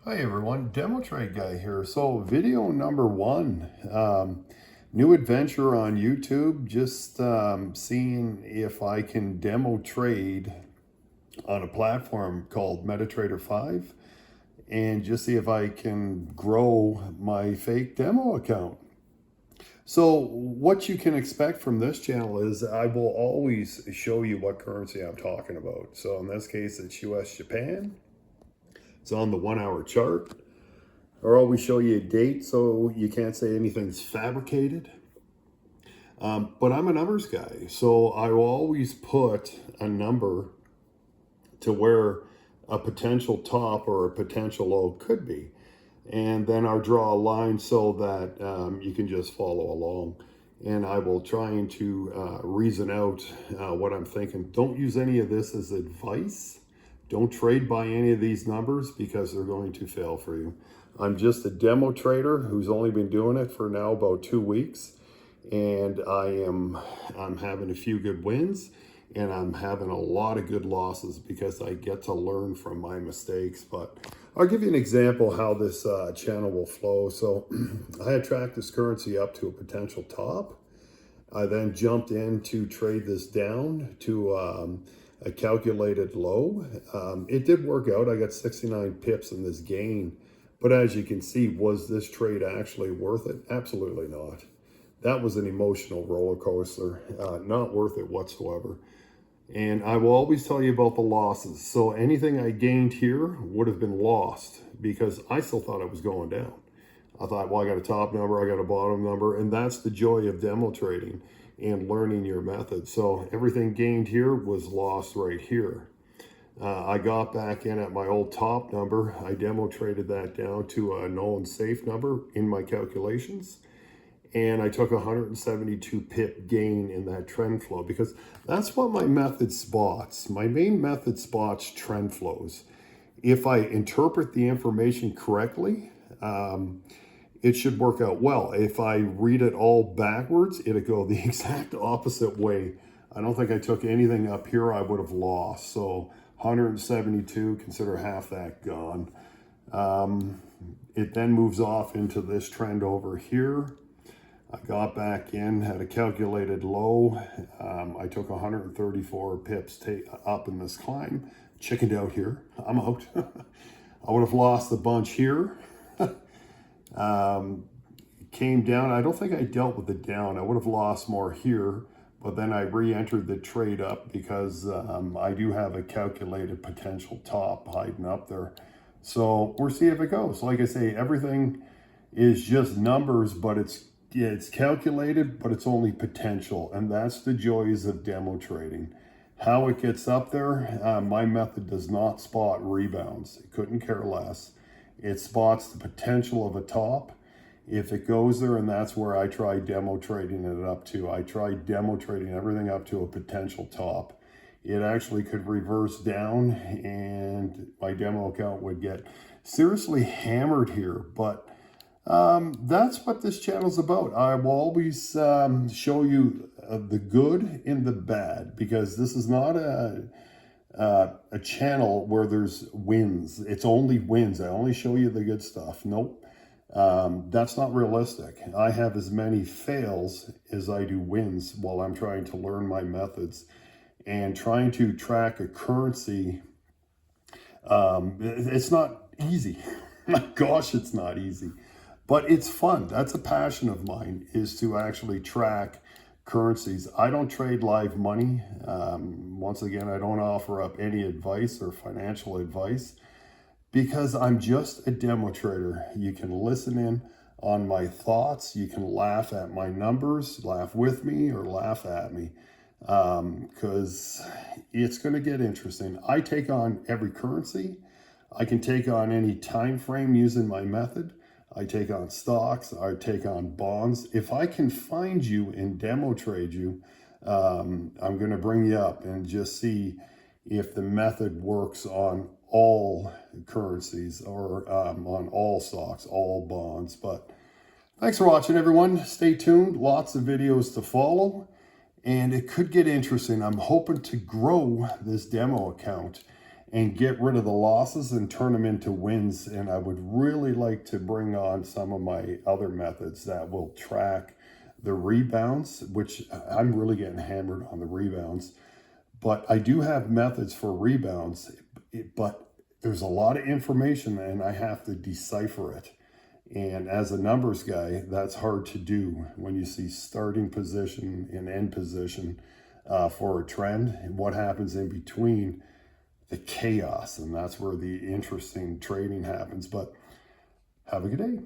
Hi everyone, Demo Trade Guy here. So video number one, new adventure on YouTube, just seeing if I can demo trade on a platform called MetaTrader 5 and just see if I can grow my fake demo account. So what you can expect from this channel is I will always show you what currency I'm talking about. So in this case, it's US Japan. It's on the 1 hour chart. Or always show you a date so you can't say anything's fabricated. But I'm a numbers guy, so I will always put a number to where a potential top or a potential low could be. And then I'll draw a line so that you can just follow along. And I will try to reason out what I'm thinking. Don't use any of this as advice. Don't trade by any of these numbers because they're going to fail for you. I'm just a demo trader who's only been doing it for now about 2 weeks. And I'm having a few good wins and I'm having a lot of good losses because I get to learn from my mistakes. But I'll give you an example how this channel will flow. So I had tracked this currency up to a potential top. I then jumped in to trade this down to a calculated low. It did work out. I got 69 pips in this gain. But as you can see, was this trade actually worth it? Absolutely not. That was an emotional roller coaster. Not worth it whatsoever. And I will always tell you about the losses. So anything I gained here would have been lost because I still thought it was going down. I thought, well, I got a top number, I got a bottom number, and that's the joy of demo trading and learning your method. So everything gained here was lost right here. I got back in at my old top number. I demo traded that down to a null and safe number in my calculations. And I took 172 pip gain in that trend flow because that's what my method spots. My main method spots trend flows. If I interpret the information correctly, it should work out well. If I read it all backwards, it'll go the exact opposite way. I don't think I took anything up here I would have lost. So 172, consider half that gone. It then moves off into this trend over here. I got back in, had a calculated low. I took 134 pips up in this climb. Chickened out here. I'm out. I would have lost a bunch here. Came down. I don't think I dealt with it down. I would have lost more here. But then I re-entered the trade up because I do have a calculated potential top hiding up there. So we'll see if it goes. Like I say, everything is just numbers, but it's calculated, but it's only potential. And that's the joys of demo trading. How it gets up there, my method does not spot rebounds. It couldn't care less. It spots the potential of a top. If it goes there, and that's where I try demo trading it up to. I try demo trading everything up to a potential top. It actually could reverse down and my demo account would get seriously hammered here. But that's what this channel's about. I will always show you the good and the bad because this is not a channel where there's wins. It's only wins. I only show you the good stuff. Nope. That's not realistic. I have as many fails as I do wins while I'm trying to learn my methods and trying to track a currency. It's not easy. My gosh, it's not easy, but it's fun. That's a passion of mine, is to actually track currencies. I don't trade live money. Once again, I don't offer up any advice or financial advice, because I'm just a demo trader. You can listen in on my thoughts. You can laugh at my numbers, laugh with me or laugh at me, because it's going to get interesting. I take on every currency. I can take on any time frame using my method. I take on stocks. I take on bonds. If I can find you and demo trade you, I'm going to bring you up and just see if the method works on all currencies or on all stocks, all bonds. But thanks for watching, everyone. Stay tuned. Lots of videos to follow, and it could get interesting. I'm hoping to grow this demo account and get rid of the losses and turn them into wins. And I would really like to bring on some of my other methods that will track the rebounds, which I'm really getting hammered on the rebounds. But I do have methods for rebounds, but there's a lot of information and I have to decipher it. And as a numbers guy, that's hard to do when you see starting position and end position for a trend and what happens in between, the chaos. And that's where the interesting trading happens. But have a good day.